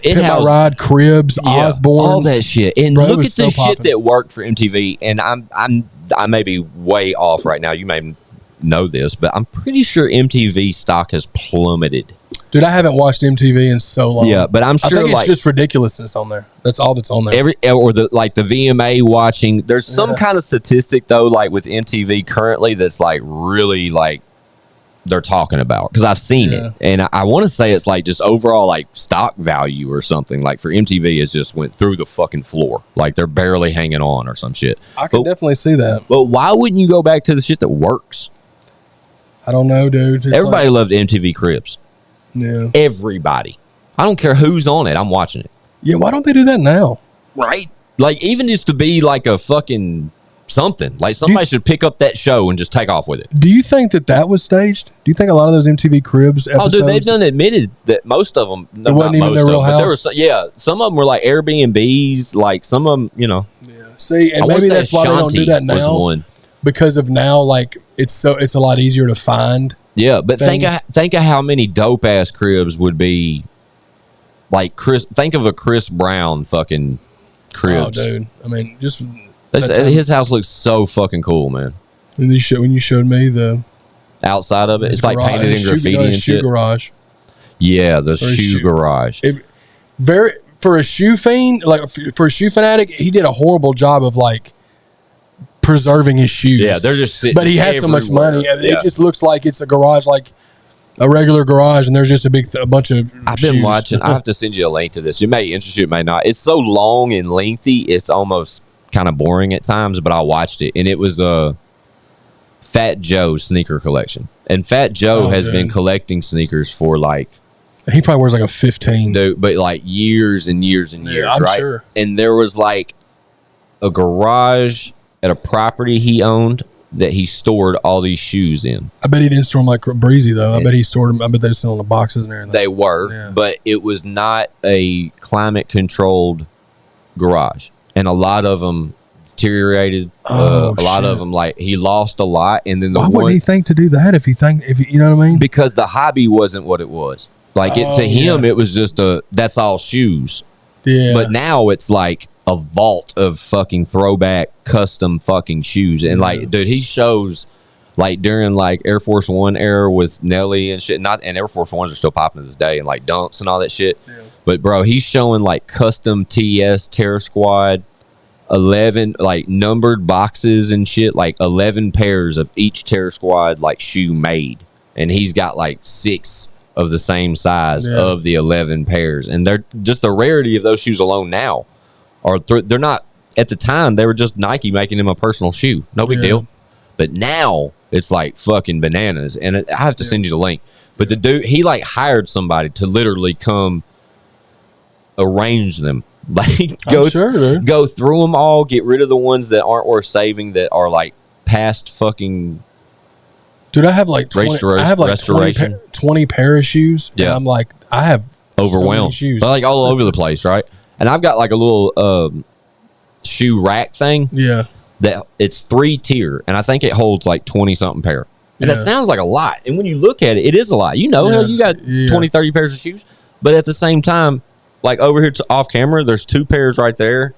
Pit My Ride, Cribs, Osbourne, all that shit. And look at the shit that worked for MTV. And I may be way off right now. You may know this, but I'm pretty sure MTV stock has plummeted. Dude, I haven't watched MTV in so long. Yeah, but I'm sure I think it's just ridiculousness on there. That's all that's on there. The VMA watching. There's some kind of statistic though, like with MTV currently, that's like really like they're talking about, because I've seen it, and I want to say it's like just overall like stock value or something. Like for MTV, it's just went through the fucking floor. Like they're barely hanging on or some shit. I can definitely see that. But why wouldn't you go back to the shit that works? I don't know, dude. Everybody loved MTV Cribs. Yeah. Everybody. I don't care who's on it. I'm watching it. Yeah, why don't they do that now? Right? Like, even just to be like a fucking something. Like, somebody should pick up that show and just take off with it. Do you think that was staged? Do you think a lot of those MTV Cribs episodes... Oh, dude, they've done admitted that most of them... It wasn't even their real house? There were some of them were like Airbnbs. Like, some of them, Yeah. See, and maybe that's why they don't do that now. Because of now, like it's a lot easier to find. Yeah, but think of how many dope ass cribs would be like think of a Chris Brown fucking cribs. Oh, dude. I mean, just his house looks so fucking cool, man. When you showed me the outside of it, it's like painted in graffiti and shit. Shoe garage. Yeah, the shoe garage. For a shoe fiend, like for a shoe fanatic, he did a horrible job of like preserving his shoes. Yeah, they're just sitting. But he has so much money. It just looks like it's a garage, like a regular garage, and there's just a bunch of I've shoes. been watching. I have to send you a link to this. It may interest you, it may not. It's so long and lengthy, it's almost kind of boring at times, but I watched it, and it was a Fat Joe sneaker collection. And Fat Joe has been collecting sneakers for like... He probably wears like a 15. Dude, but like years and years and years, I'm right? Sure. And there was like a garage at a property he owned that he stored all these shoes in. I bet he didn't store them like Breezy, though. I bet he stored them. I bet they sent on the boxes and everything. They were, but it was not a climate-controlled garage. And a lot of them deteriorated. A lot of them, like, he lost a lot. And then why wouldn't he think to do that if you know what I mean? Because the hobby wasn't what it was. Like, to him, it was just that's all shoes. Yeah. But now it's like a vault of fucking throwback custom fucking shoes. And like, dude, he shows like during like Air Force One era with Nelly and shit. And Air Force Ones are still popping to this day, and like Dunks and all that shit. Yeah. But bro, he's showing like custom TS Terror Squad 11 like numbered boxes and shit, like 11 pairs of each Terror Squad like shoe made. And he's got like 6 of the same size of the 11 pairs. And they're just the rarity of those shoes alone now. Or they're not, at the time, they were just Nike making him a personal shoe. No big deal. But now, it's like fucking bananas. And I have to send you the link. But the dude, he like hired somebody to literally come arrange them. Like, go through them all, get rid of the ones that aren't worth saving, that are like past fucking... Dude, I have like 20 pair of shoes. Yeah. And I'm like, I have overwhelmed. So many shoes. They're like all over the place, right? And I've got like a little shoe rack thing. Yeah. That it's 3-tier, and I think it holds like 20-something pair. And that sounds like a lot. And when you look at it, it is a lot. You know, you got 20, 30 pairs of shoes. But at the same time, like over here off camera, there's 2 pairs right there.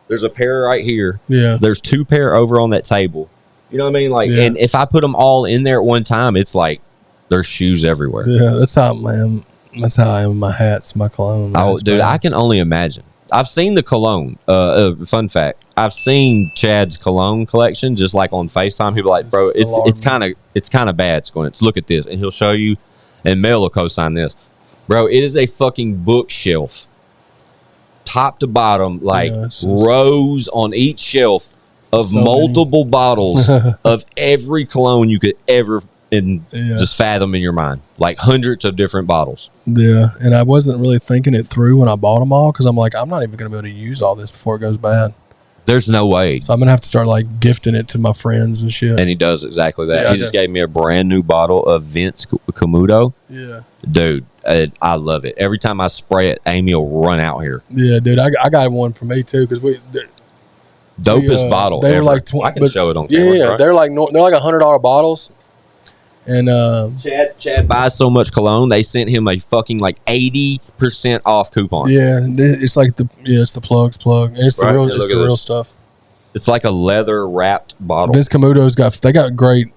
There's a pair right here. Yeah. There's 2 pair over on that table. You know what I mean? Like, and if I put them all in there at one time, it's like there's shoes everywhere. Yeah, that's how I am. That's how I am with my hats, my cologne. Oh, dude, I can only imagine. I've seen the cologne. Fun fact: I've seen Chad's cologne collection just like on FaceTime. People are like, bro, it's kind of bad. Squints, look at this, and he'll show you. And Mel will co-sign this, bro. It is a fucking bookshelf, top to bottom, like rows on each shelf of multiple bottles of every cologne you could ever just fathom in your mind, like hundreds of different bottles. Yeah, and I wasn't really thinking it through when I bought them all, because I'm like, I'm not even going to be able to use all this before it goes bad. There's no way. So I'm going to have to start like gifting it to my friends and shit. And he does exactly that. Yeah, he just gave me a brand new bottle of Vince Camuto. Yeah. Dude, I love it. Every time I spray it, Amy will run out here. Yeah, dude, I got one for me too, because dopest bottle they ever. Were like I can show it on camera. Yeah, right? They're like $100 bottles. And Chad buys so much cologne, they sent him a fucking like 80% off coupon. Yeah, it's like it's the plugs plug. And it's the real stuff. It's like a leather wrapped bottle. Vince Camuto's got great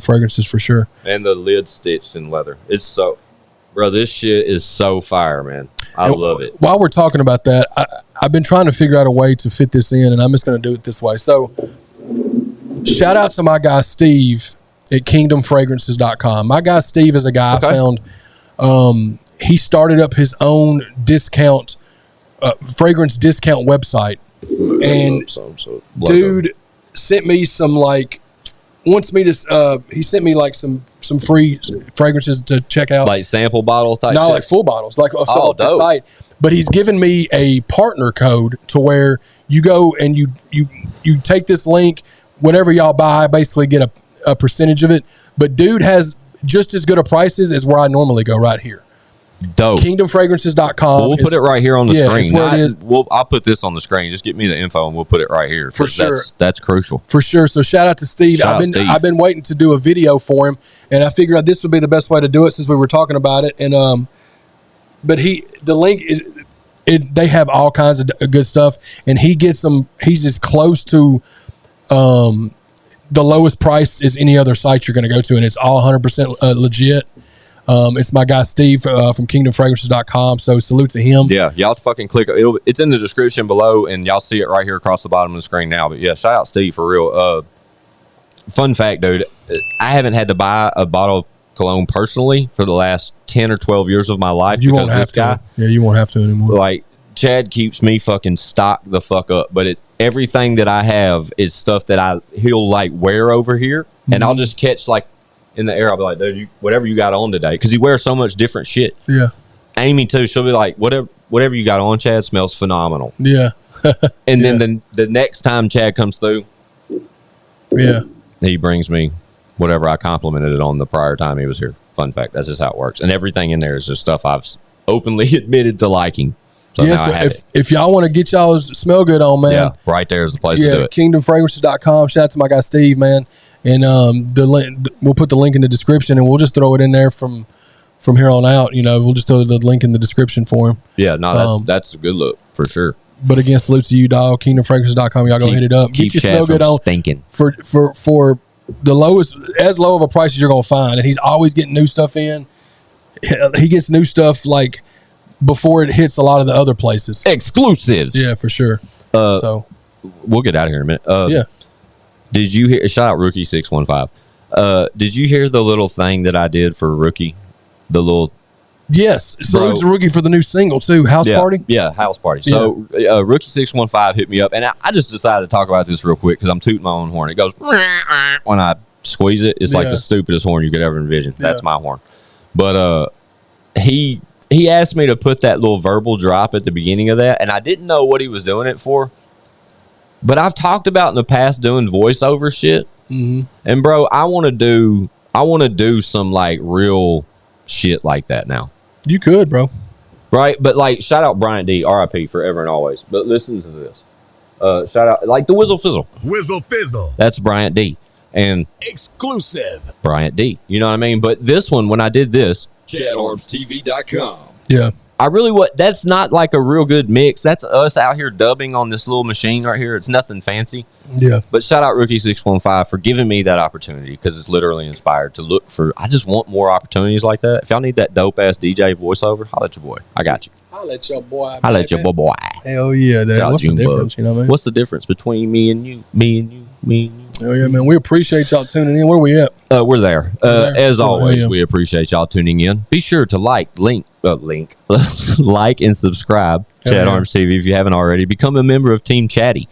fragrances for sure. And the lid stitched in leather. It's so, bro, this shit is so fire, man. I love it. While we're talking about that, I've been trying to figure out a way to fit this in, and I'm just going to do it this way. So, shout out to my guy Steve at kingdomfragrances.com. My guy Steve is a guy I found. He started up his own fragrance discount website. And dude sent me some he sent me like some free fragrances to check out. Like sample bottle type? No, like full bottles. Like off the site. But he's given me a partner code to where you go and you take this link, whatever y'all buy, basically get a percentage of it. But dude has just as good a prices as where I normally go right here. Dope. KingdomFragrances.com. We'll put it right here on the screen. It's where it is. I'll put this on the screen. Just get me the info and we'll put it right here. For sure. That's crucial. For sure. So shout out to Steve. I've been waiting to do a video for him, and I figured out this would be the best way to do it since we were talking about it. And but the link is they have all kinds of good stuff, and he gets them. He's as close to the lowest price as any other site you're going to go to, and it's all 100% legit. It's my guy Steve from KingdomFragrances.com. So salute to him. Yeah, y'all fucking click. It's in the description below, and y'all see it right here across the bottom of the screen now. But yeah, shout out Steve for real. Fun fact, dude, I haven't had to buy a bottle of cologne personally for the last 10 or 12 years of my life. You won't have to. Yeah, you won't have to anymore. Like, Chad keeps me fucking stocked the fuck up, but everything that I have is stuff that he'll like wear over here, and I'll just catch like in the air. I'll be like, dude, whatever you got on today, because he wears so much different shit. Yeah. Amy too. She'll be like, whatever you got on, Chad, smells phenomenal. Yeah. And then the next time Chad comes through, yeah, he brings me whatever I complimented it on the prior time he was here. Fun fact. That's just how it works. And everything in there is just stuff I've openly admitted to liking. So yeah, so if y'all want to get y'all's smell good on, man. Yeah, right there is the place to do it. KingdomFragrances.com. Shout out to my guy Steve, man. And we'll put the link in the description, and we'll just throw it in there from here on out. You know, we'll just throw the link in the description for him. Yeah, no, that's a good look for sure. But again, salute to you, dog. KingdomFragrances.com. Y'all go hit it up. Get your smell good on. Stinking for the lowest, as low of a price as you're gonna find, and he's always getting new stuff in. He gets new stuff like before it hits a lot of the other places. Exclusives. Yeah, for sure. So we'll get out of here in a minute. Yeah. Did you hear? Shout out Rookie 615. Did you hear the little thing that I did for Rookie? The little. Yes. So it's a Rookie for the new single too. House Party. Yeah, House Party. So Rookie 615 hit me up, and I just decided to talk about this real quick because I'm tooting my own horn. It goes when I squeeze it. It's like the stupidest horn you could ever envision. That's my horn. But he asked me to put that little verbal drop at the beginning of that, and I didn't know what he was doing it for. But I've talked about in the past doing voiceover shit, and bro, I want to do some like real shit like that now. You could, bro. Right, but like shout out Bryant D, R.I.P. forever and always. But listen to this. Shout out like the Whizzle Fizzle. Whizzle Fizzle. That's Bryant D. And exclusive Bryant D. You know what I mean? But this one, when I did this, ChadArmesTV.com. Yeah. That's not like a real good mix. That's us out here dubbing on this little machine right here. It's nothing fancy. Yeah. But shout out Rookie 615 for giving me that opportunity because it's literally inspired to look for. I just want more opportunities like that. If y'all need that dope ass DJ voiceover, holla at your boy. I got you. Holla at your boy. Holla at your boy. Hell yeah, dude. What's the difference? You know what I mean? What's the difference between me and you? Me and you. Me and you. Oh yeah, man. We appreciate y'all tuning in. Where we at? We're there. As always, we appreciate y'all tuning in. Be sure to like and subscribe Chad Arms TV if you haven't already. Become a member of Team Chatty.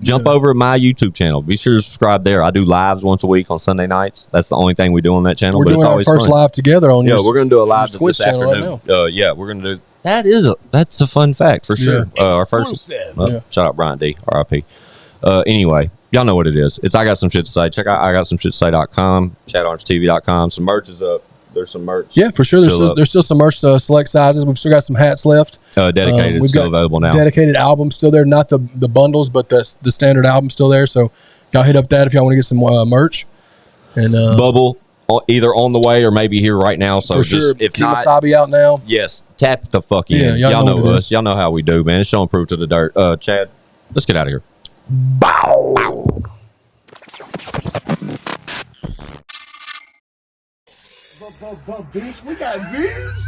Jump over at my YouTube channel. Be sure to subscribe there. I do lives once a week on Sunday nights. That's the only thing we do on that channel. We're doing our first live together on. Yeah, we're going to do a live Squints this afternoon. Yeah, we're going to do. That's a fun fact for sure. Our first. Shout out Brian D. R.I.P. Anyway, y'all know what it is. It's I Got Some Shit to Say. Check out IGotSomeShitToSay.com, ChadArmesTV.com. Some merch is up. There's some merch. Yeah, for sure. There's still some merch, select sizes. We've still got some hats left. Dedicated, still available now. Dedicated albums still there. Not the bundles, but the standard album still there. So y'all hit up that if y'all want to get some merch. And Bubble either on the way or maybe here right now. So just if not, Wasabi out now. Yes, tap the fuck in. Y'all know us. Y'all know how we do, man. It's showing proof to the dirt. Chad, let's get out of here. Bow. Bow. Bitch, we got views.